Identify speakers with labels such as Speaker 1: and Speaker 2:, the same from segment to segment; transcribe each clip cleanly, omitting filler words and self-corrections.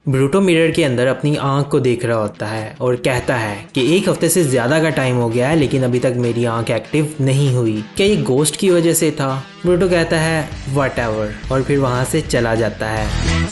Speaker 1: ब्रूटो mirror के अंदर अपनी आंख को देख रहा होता है और कहता है कि 1 हफ्ते से ज्यादा का टाइम हो गया है लेकिन अभी तक मेरी आंख एक्टिव नहीं हुई। क्या ये गोस्ट की वजह से था? ब्रूटो कहता है व्हाटएवर और फिर वहां से चला जाता है।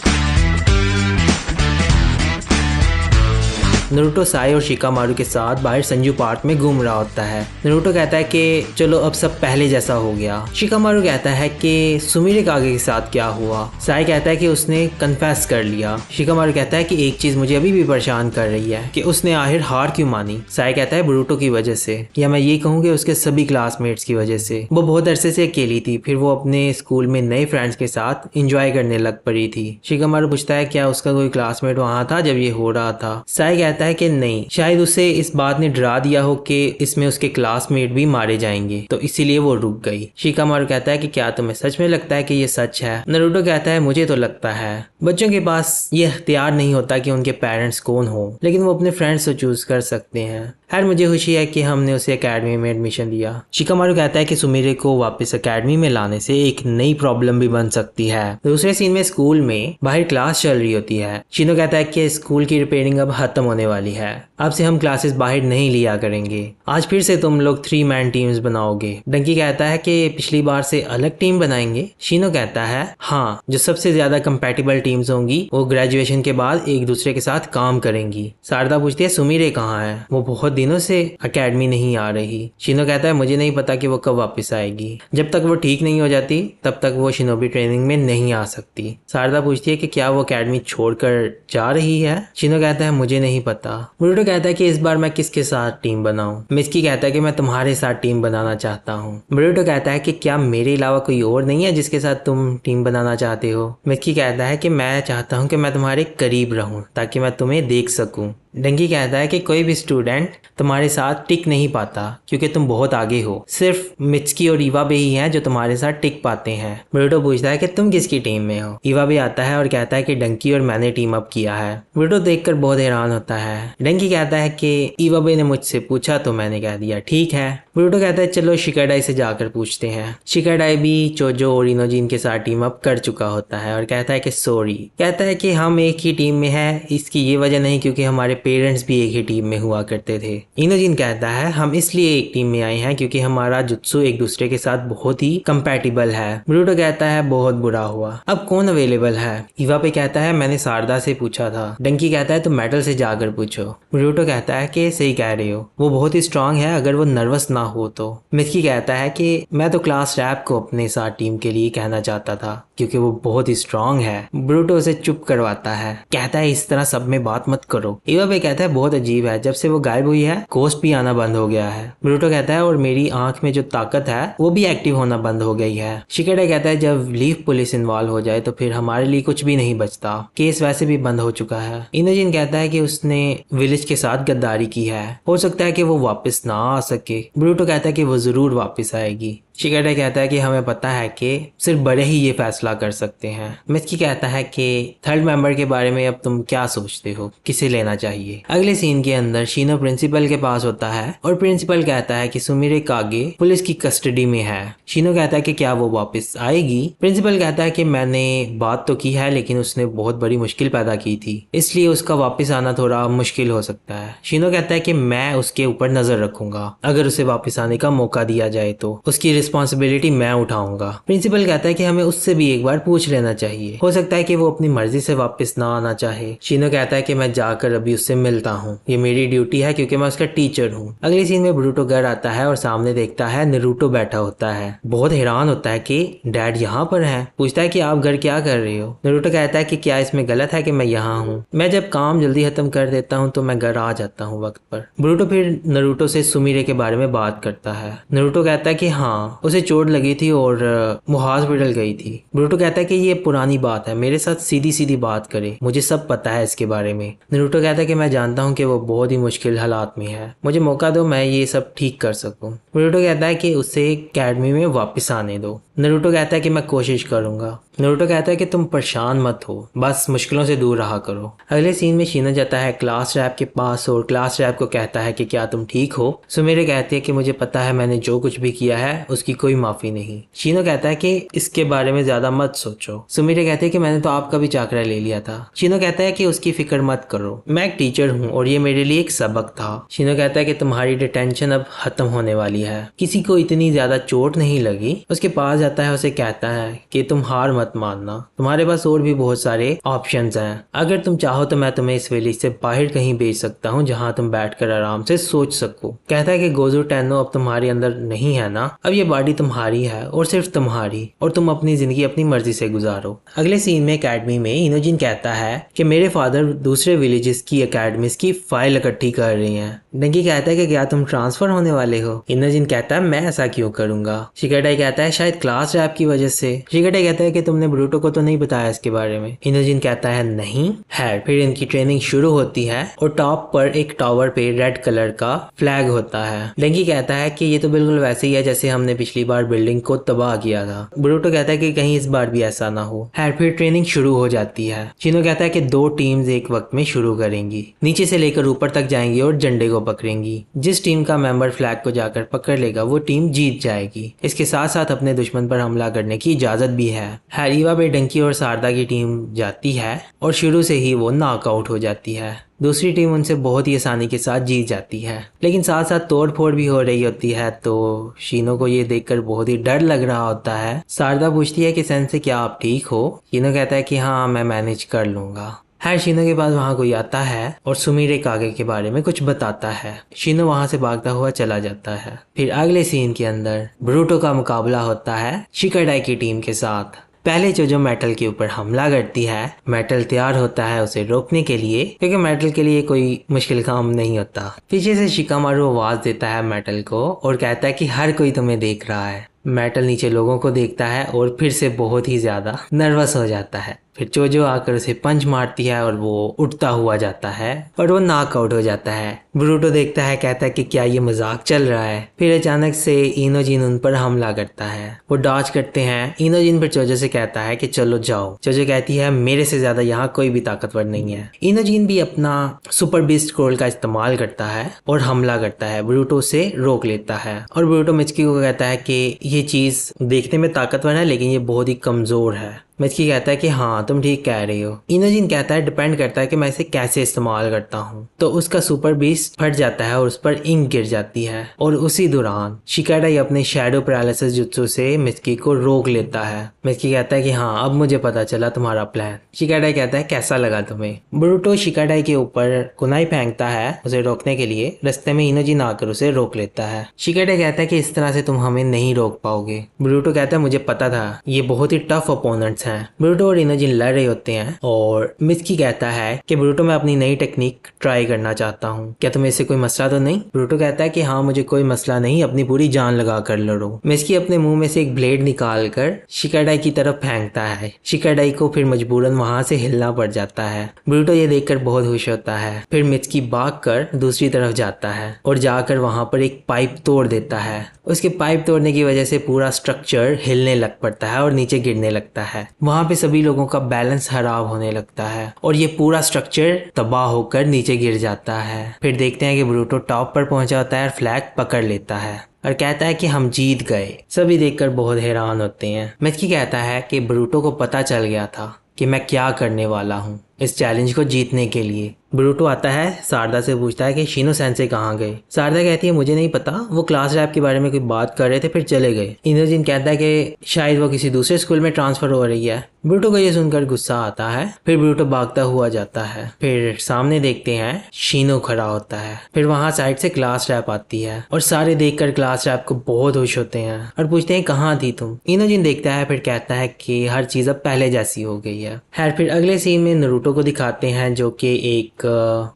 Speaker 1: नरूटो साई और शिकामारू के साथ बाहर संजू पार्क में घूम रहा होता है। नरूटो कहता है कि चलो अब सब पहले जैसा हो गया। शिकामारू कहता है कि सुमिरे कागे के साथ क्या हुआ। साई कहता है कि उसने कन्फेस कर लिया। शिकामारू कहता है कि एक चीज मुझे अभी भी परेशान कर रही है कि उसने आखिर हार क्यों मानी। साई कहता है ब्रूटो की वजह से, या मैं ये कहूँ कि उसके सभी क्लासमेट्स की वजह से। वो बहुत अरसे से अकेली थी, फिर वो अपने स्कूल में नए फ्रेंड्स के साथ इंजॉय करने लग पड़ी थी। शिकामारू पूछता है क्या उसका कोई क्लासमेट वहाँ था जब ये हो रहा था। साई कहता है कि नहीं, शायद उसे इस बात ने डरा दिया हो कि इसमें उसके क्लासमेट भी मारे जाएंगे, तो इसीलिए वो रुक गई। शिकामारू कहता है कि क्या तुम्हें सच में लगता है कि ये सच है? नरूटो कहता है मुझे तो लगता है। बच्चों के पास ये इख्तियार नहीं होता कि उनके पेरेंट्स कौन हो, लेकिन वो अपने फ्रेंड्स को चूज कर सकते हैं। खैर मुझे खुशी है कि हमने उसे एकेडमी में एडमिशन दिया। शिकामारू कहता है कि सुमिरे को वापस एकेडमी में लाने से एक नई प्रॉब्लम भी बन सकती है। दूसरे सीन में स्कूल में बाहर क्लास चल रही होती है। शिनो कहता है कि स्कूल की रिपेयरिंग अब खत्म होने वाली है, अब से हम क्लासेस बाहर नहीं लिया करेंगे। आज फिर से तुम लोग 3 मैन टीम्स बनाओगे। डंकी कहता है कि पिछली बार से अलग टीम बनाएंगे। शिनो कहता है हाँ, जो सबसे ज्यादा कंपैटिबल टीम्स होंगी वो ग्रेजुएशन के बाद एक दूसरे के साथ काम करेंगी। शारदा पूछती है सुमिरे कहाँ है, वो बहुत दिनों से एकेडमी नहीं आ रही। शिनो कहता है मुझे नहीं पता कि वो कब वापस आएगी, जब तक वो ठीक नहीं हो जाती तब तक वो शिनोबी ट्रेनिंग में नहीं आ सकती। शारदा पूछती है कि क्या वो एकेडमी छोड़कर जा रही है। शिनो कहता है मुझे नहीं पता। ब्रूटो कहता है कि इस बार मैं किसके साथ टीम बनाऊं। मिस्की कहता है कि मैं तुम्हारे साथ टीम बनाना चाहता हूँ। ब्रूटो कहता है कि क्या मेरे अलावा कोई और नहीं है जिसके साथ तुम टीम बनाना चाहते हो। मिस्की कहता है कि मैं चाहता हूँ कि मैं तुम्हारे करीब रहूं ताकि मैं तुम्हें देख सकूं। डंकी कहता है कि कोई भी स्टूडेंट तुम्हारे साथ टिक नहीं पाता क्योंकि तुम बहुत आगे हो, सिर्फ मित्सुकी और इवाबे ही हैं जो तुम्हारे साथ टिक पाते हैं। ब्रूटो पूछता है कि तुम किसकी टीम में हो। इवाबे आता है और कहता है कि डंकी और मैंने टीम अप किया है। ब्रूटो देखकर बहुत हैरान होता है। डंकी कहता है कि इवाबे ने मुझसे पूछा तो मैंने कह दिया ठीक है। ब्रूटो कहता है चलो शिकाडाई से जाकर पूछते हैं। शिकाडाई भी चोजो और इनोजिन के साथ टीम अप कर चुका होता है और कहता है कि सॉरी, कहता है कि हम एक ही टीम में हैं, इसकी ये वजह नहीं क्योंकि हमारे पेरेंट्स भी एक ही टीम में हुआ करते थे। इनोजिन कहता है हम इसलिए एक टीम में आए हैं क्योंकि हमारा जुत्सु एक दूसरे के साथ बहुत ही कंपैटिबल है। ब्रूटो कहता है बहुत बुरा हुआ, अब कौन अवेलेबल है। इवाबे कहता है मैंने शारदा से पूछा था। डंकी कहता है तो मेटल से जाकर पूछो। ब्रूटो कहता है कि सही कह रहे हो, वो बहुत ही स्ट्रांग है अगर वो नर्वस ना हो तो। मिस्की कहता है कि मैं तो क्लास रैप को अपने साथ टीम के लिए कहना चाहता था क्योंकि वो बहुत ही स्ट्रांग है। ब्रूटो उसे चुप करवाता है, कहता है इस तरह सब में बात मत करो। इवाबे कहता है बहुत अजीब है, जब से वो गायब हुई है गोस्ट भी आना बंद हो गया है। ब्रूटो कहता है और मेरी आंख में जो ताकत है वो भी एक्टिव होना बंद हो गई है। शिकाडा कहता है जब लीफ पुलिस इन्वॉल्व हो जाए तो फिर हमारे लिए कुछ भी नहीं बचता, केस वैसे भी बंद हो चुका है। इनोजिन कहता है कि उसने विलेज के साथ गद्दारी की है, हो सकता है कि वो वापस ना आ सके। ब्रूटो कहता है कि वो जरूर वापस आएगी। शिकाडा कहता है कि हमें पता है कि सिर्फ बड़े ही ये फैसला कर सकते हैं। मिस्की कहता है कि थर्ड मेंबर के बारे में अब तुम क्या सोचते हो, किसे लेना चाहिए। अगले सीन के अंदर शिनो प्रिंसिपल के पास होता है और प्रिंसिपल कहता है कि सुमिरे कागे पुलिस की कस्टडी में है। शिनो कहता है कि क्या वो वापस आएगी। प्रिंसिपल कहता है कि मैंने बात तो की है लेकिन उसने बहुत बड़ी मुश्किल पैदा की थी, इसलिए उसका वापस आना थोड़ा मुश्किल हो सकता है। शिनो कहता है कि मैं उसके ऊपर नजर रखूंगा, अगर उसे वापस आने का मौका दिया जाए तो उसकी रिस्पॉन्सिबिलिटी मैं उठाऊंगा। प्रिंसिपल कहता है कि हमें उससे भी एक बार पूछ लेना चाहिए, हो सकता है कि वो अपनी मर्जी से वापस ना आना चाहे। शिनो कहता है कि मैं जाकर अभी उससे मिलता हूँ, ये मेरी ड्यूटी है क्योंकि मैं उसका टीचर हूँ। अगले सीन में ब्रूटो घर आता है और सामने देखता है नरूटो बैठा होता है। बहुत हैरान होता है कि डैड यहाँ पर है। पूछता है कि आप घर क्या कर रहे हो। नरूटो कहता है कि क्या इसमें गलत है कि मैं यहाँ हूँ, मैं जब काम जल्दी खत्म कर देता हूँ तो मैं घर आ जाता हूँ वक्त पर। ब्रूटो फिर नरूटो से सुमिरे के बारे में बात करता है। नरूटो कहता है कि हाँ, उसे चोट लगी थी और वो हॉस्पिटल गई थी। ब्रूटो कहता है कि ये पुरानी बात है, मेरे साथ सीधी सीधी बात करे, मुझे सब पता है इसके बारे में। नरूटो कहता है कि मैं जानता हूँ कि वो बहुत ही मुश्किल हालात में है, मुझे मौका दो मैं ये सब ठीक कर सकूं। ब्रूटो कहता है कि उसे एकेडमी में वापस आने दो। नरूटो कहता है कि मैं कोशिश करूंगा। नारुतो कहता है कि तुम परेशान मत हो, बस मुश्किलों से दूर रहा करो। अगले सीन में शीनो जाता है क्लास रैप के पास और क्लास रैप को कहता है कि क्या तुम ठीक हो। सुमिरे कहती है कि मुझे पता है मैंने जो कुछ भी किया है उसकी कोई माफी नहीं। शीनो कहता है कि इसके बारे में ज्यादा मत सोचो। सुमिरे कहते हैं कि मैंने तो आपका भी चाकरा ले लिया था। शीनो कहता है कि उसकी फिक्र मत करो, मैं एक टीचर हूँ और ये मेरे लिए एक सबक था। शीनो कहता है कि तुम्हारी डिटेंशन अब खत्म होने वाली है, किसी को इतनी ज्यादा चोट नहीं लगी। उसके पास जाता है, उसे कहता है कि तुम हार मत मानना, तुम्हारे पास और भी बहुत सारे ऑप्शंस हैं। अगर तुम चाहो तो मैं तुम्हें इस विलेज से बाहर कहीं भेज सकता हूँ जहाँ तुम बैठकर आराम से सोच सको। कहता है कि गोजो टेनो अब तुम्हारे अंदर नहीं है ना, अब ये बॉडी तुम्हारी है और सिर्फ तुम्हारी, और तुम अपनी जिंदगी अपनी मर्जी से गुजारो। अगले सीन में एकेडमी में इनोजिन कहता है कि मेरे फादर दूसरे विलेजेस की एकेडमीज की फाइल इकट्ठी कर रही हैं। डंकी कहता है कि क्या तुम ट्रांसफर होने वाले हो। इनोजिन कहता है मैं ऐसा क्यों करूंगा। शिकाटाई कहता है शायद क्लास रैप की वजह से। शिकाटाई कहता है कि तुमने ब्रूटो को तो नहीं बताया इसके बारे में। इनोजिन कहता है नहीं है। फिर इनकी ट्रेनिंग शुरू होती है और टॉप पर एक टावर पे रेड कलर का फ्लैग होता है। डंकी कहता है कि ये तो बिल्कुल वैसे ही है जैसे हमने पिछली बार बिल्डिंग को तबाह किया था। ब्रूटो कहता है कि कहीं इस बार भी ऐसा ना हो। फिर ट्रेनिंग शुरू हो जाती है। शीनो कहता है कि 2 टीम्स एक वक्त में शुरू करेंगी, नीचे से लेकर ऊपर तक जाएंगी और झंडे को पकड़ेंगी। जिस टीम का मेंबर फ्लैग को जाकर पकड़ लेगा वो टीम जीत जाएगी। इसके साथ साथ अपने दुश्मन पर हमला करने की इजाजत भी है। हैरीवा पे डंकी और सारदा की टीम जाती है और शुरू से ही वो नॉकआउट हो जाती है। दूसरी टीम उनसे बहुत ही आसानी के साथ जीत जाती है, लेकिन साथ साथ तोड़ फोड़ भी हो रही होती है। तो शीनो को ये देखकर बहुत ही डर लग रहा होता है। सारदा पूछती है कि सेंसे क्या आप ठीक हो। शीनो कहता है कि हाँ मैं मैनेज कर लूंगा। शीनो के पास वहाँ कोई आता है और सुमिरे कागे के बारे में कुछ बताता है। शीनो वहाँ से भागता हुआ चला जाता है। फिर अगले सीन के अंदर ब्रूटो का मुकाबला होता है शिकाटाई की टीम के साथ। पहले जो मेटल के ऊपर हमला करती है, मेटल तैयार होता है उसे रोकने के लिए, क्योंकि मेटल के लिए कोई मुश्किल काम नहीं होता। पीछे से शिकामारू आवाज देता है मेटल को और कहता है कि हर कोई तुम्हें देख रहा है। मेटल नीचे लोगों को देखता है और फिर से बहुत ही ज्यादा नर्वस हो जाता है। फिर चोजो आकर उसे पंच मारती है और वो उठता हुआ जाता है और वो नॉकआउट हो जाता है। ब्रूटो देखता है, कहता है कि क्या ये मजाक चल रहा है। फिर अचानक से इनोजिन उन पर हमला करता है। वो डॉज करते हैं। इनोजिन फिर चोजो से कहता है कि चलो जाओ। चोजो कहती है मेरे से ज्यादा यहाँ कोई भी ताकतवर नहीं है। इनोजिन भी अपना सुपर बीस्ट स्क्रॉल का इस्तेमाल करता है और हमला करता है। ब्रूटो उसे रोक लेता है और ब्रूटो मिचकी को कहता है कि ये चीज देखने में ताकतवर है लेकिन ये बहुत ही कमजोर है। मिचकी कहता है कि हाँ तुम ठीक कह रही हो। इनोजिन कहता है डिपेंड करता है कि मैं इसे कैसे इस्तेमाल करता हूँ। तो उसका सुपर बीस्ट फट जाता है और उस पर इंक गिर जाती है और उसी दौरान शिकाटाई अपने शैडो पैरालिसिस जुत्सु से मिचकी को रोक लेता है। मिचकी कहता है कि हाँ अब मुझे पता चला तुम्हारा प्लान। शिकाटाई कहता है कैसा लगा तुम्हें। ब्रूटो शिकाटाई के ऊपर कुनाई फेंकता है उसे रोकने के लिए। रास्ते में इनोजिन आकर उसे रोक लेता है। शिकाटाई कहता है कि इस तरह से तुम हमें नहीं रोक पाओगे। ब्रूटो कहता है मुझे पता था, ये बहुत ही टफ अपोनेंट्स हैं। ब्रूटो और इनोजिन लड़ रहे होते हैं और मिचकी कहता है कि ब्रूटो मैं अपनी नई टेक्निक ट्राई करना चाहता हूँ, क्या तुम्हें इससे कोई मसला तो नहीं। ब्रूटो कहता है कि हाँ मुझे कोई मसला नहीं, अपनी पूरी जान लगा कर लड़ो। मिचकी अपने मुंह में से एक ब्लेड निकाल कर शिकाटाई की तरफ फेंकता है। शिकाटाई को फिर मजबूरन वहां से हिलना पड़ जाता है। ब्रूटो ये देखकर बहुत खुश होता है। फिर मिचकी भाग कर दूसरी तरफ जाता है और जाकर वहां पर एक पाइप तोड़ देता है। उसके पाइप तोड़ने की वजह से पूरा स्ट्रक्चर हिलने लग पड़ता है और नीचे गिरने लगता है। वहां पे सभी लोगों का बैलेंस खराब होने लगता है और ये पूरा स्ट्रक्चर तबाह होकर नीचे गिर जाता है। फिर देखते हैं कि ब्रूटो टॉप पर पहुंचा होता है और फ्लैग पकड़ लेता है और कहता है कि हम जीत गए। सभी देखकर बहुत हैरान होते हैं। मिचकी कहता है कि ब्रूटो को पता चल गया था कि मैं क्या करने वाला हूँ इस चैलेंज को जीतने के लिए। ब्रूटो आता है, सारदा से पूछता है कि शीनो सेंसे कहाँ गए। सारदा कहती है मुझे नहीं पता, वो क्लास रैप के बारे में कोई बात कर रहे थे फिर चले गए। इनोजिन कहता है कि शायद वो किसी दूसरे स्कूल में ट्रांसफर हो रही है। ब्रूटो को ये सुनकर गुस्सा आता है। फिर ब्रूटो भागता हुआ जाता है। फिर सामने देखते हैं शीनो खड़ा होता है। फिर वहां साइड से क्लास रैप आती है और सारे देखकर क्लास रैप को बहुत खुश होते हैं और पूछते हैं कहाँ थी तुम। इनोजिन देखता है, फिर कहता है कि हर चीज अब पहले जैसी हो गई है। फिर अगले सीन में नारुतो नरूटो को दिखाते हैं जो कि एक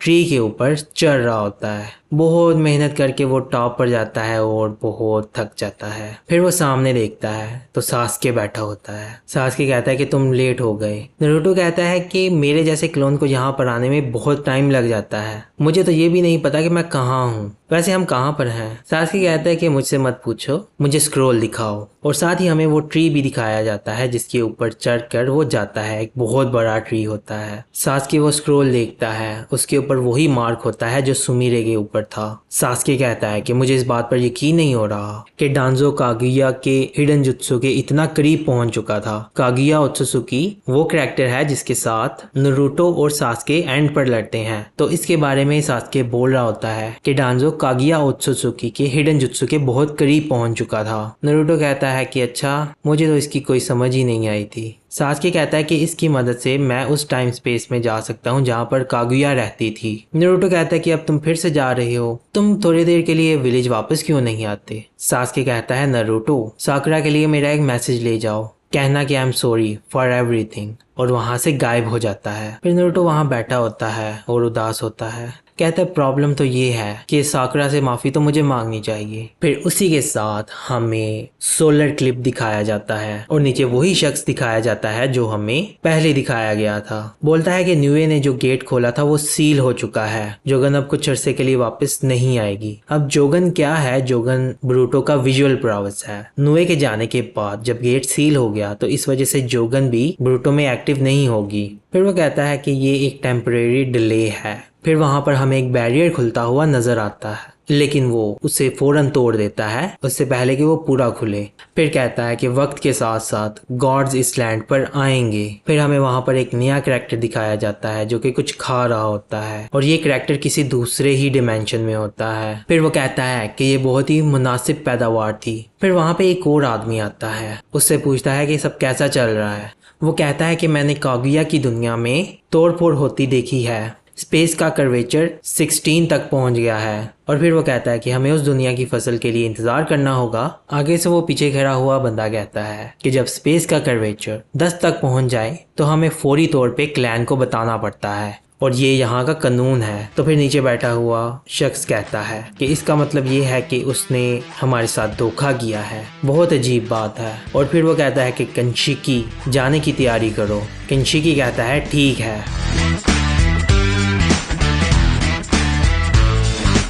Speaker 1: ट्री के ऊपर चढ़ रहा होता है। बहुत मेहनत करके वो टॉप पर जाता है और बहुत थक जाता है। फिर वो सामने देखता है तो सास्के बैठा होता है। सास्के कहता है कि तुम लेट हो गए। नरूटो कहता है कि मेरे जैसे क्लोन को यहाँ पर आने में बहुत टाइम लग जाता है, मुझे तो ये भी नहीं पता कि मैं कहाँ हूँ, वैसे हम कहाँ पर हैं। सास्के कहता है कि मुझसे मत पूछो, मुझे स्क्रॉल दिखाओ। और साथ ही हमें वो ट्री भी दिखाया जाता है जिसके ऊपर चढ़कर वो जाता है। एक बहुत बड़ा ट्री होता है। सास्के वो स्क्रॉल देखता है, उसके ऊपर वही मार्क होता है जो सुमिरे के ऊपर था। सास्के कहता है कि मुझे इस बात पर यकीन नहीं हो रहा कि डांजो कागुया के हिडन जुत्सु के इतना करीब पहुंच चुका था। कागुया ओत्सुसुकी वो कैरेक्टर है जिसके साथ नरूटो और सास्के एंड पर लड़ते हैं। तो इसके बारे में सास्के बोल रहा होता है कि डांजो कागुया ओत्सुसुकी के हिडन जुत्सु के बहुत करीब पहुंच चुका था। नरूटो कहता है कि अच्छा, मुझे तो इसकी कोई समझ ही नहीं आई थी। सास्के कहता है कि इसकी मदद से मैं उस टाइम स्पेस में जा सकता हूँ जहाँ पर कागुया रहती थी। नरूटो कहता है कि अब तुम फिर से जा रहे हो, तुम थोड़ी देर के लिए विलेज वापस क्यों नहीं आते। सास्के कहता है नरूटो, साकुरा के लिए मेरा एक मैसेज ले जाओ, कहना कि I am sorry for everything, और वहां से गायब हो जाता है। फिर नरूटो वहां बैठा होता है और उदास होता है। कहता है प्रॉब्लम तो ये है कि साकुरा से माफी तो मुझे मांगनी चाहिए। फिर उसी के साथ हमें सोलर क्लिप दिखाया जाता है और नीचे वही शख्स दिखाया जाता है जो हमें पहले दिखाया गया था। बोलता है कि न्यूए ने जो गेट खोला था वो सील हो चुका है, जोगन अब कुछ अरसे के लिए वापस नहीं आएगी। अब जोगन क्या है, जोगन ब्रूटो का विजुअल प्रॉवस है। नुए के जाने के बाद जब गेट सील हो गया तो इस वजह से जोगन भी ब्रूटो में एक्टिव नहीं होगी। फिर वो कहता है कि ये एक टेम्परेरी डिले है। फिर वहां पर हमें एक बैरियर खुलता हुआ नजर आता है, लेकिन वो उसे फौरन तोड़ देता है उससे पहले कि वो पूरा खुले। फिर कहता है कि वक्त के साथ साथ गॉड्स इस लैंड पर आएंगे। फिर हमें वहां पर एक नया कैरेक्टर दिखाया जाता है जो कि कुछ खा रहा होता है और ये कैरेक्टर किसी दूसरे ही डिमेंशन में होता है। फिर वो कहता है कि ये बहुत ही मुनासिब पैदावार थी। फिर वहां पे एक और आदमी आता है, उससे पूछता है कि सब कैसा चल रहा है। वो कहता है कि मैंने कागुया की दुनिया में तोड़फोड़ होती देखी है, स्पेस का कर्वेचर 16 तक पहुंच गया है। और फिर वो कहता है कि हमें उस दुनिया की फसल के लिए इंतजार करना होगा। आगे से वो पीछे खड़ा हुआ बंदा कहता है कि जब स्पेस का कर्वेचर 10 तक पहुंच जाए तो हमें फौरी तौर पे क्लैन को बताना पड़ता है और ये यहाँ का कानून है। तो फिर नीचे बैठा हुआ शख्स कहता है कि इसका मतलब ये है कि उसने हमारे साथ धोखा किया है, बहुत अजीब बात है। और फिर वो कहता है कि कंशिकी जाने की तैयारी करो। कंशिकी कहता है ठीक है।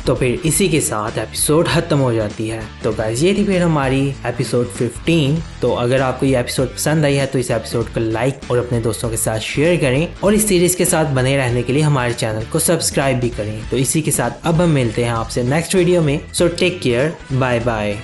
Speaker 1: तो फिर इसी के साथ एपिसोड खत्म हो जाती है। तो गाइस ये थी फिर हमारी एपिसोड 15। तो अगर आपको ये एपिसोड पसंद आई है तो इस एपिसोड को लाइक और अपने दोस्तों के साथ शेयर करें और इस सीरीज के साथ बने रहने के लिए हमारे चैनल को सब्सक्राइब भी करें। तो इसी के साथ अब हम मिलते हैं आपसे नेक्स्ट वीडियो में। So take care, bye bye.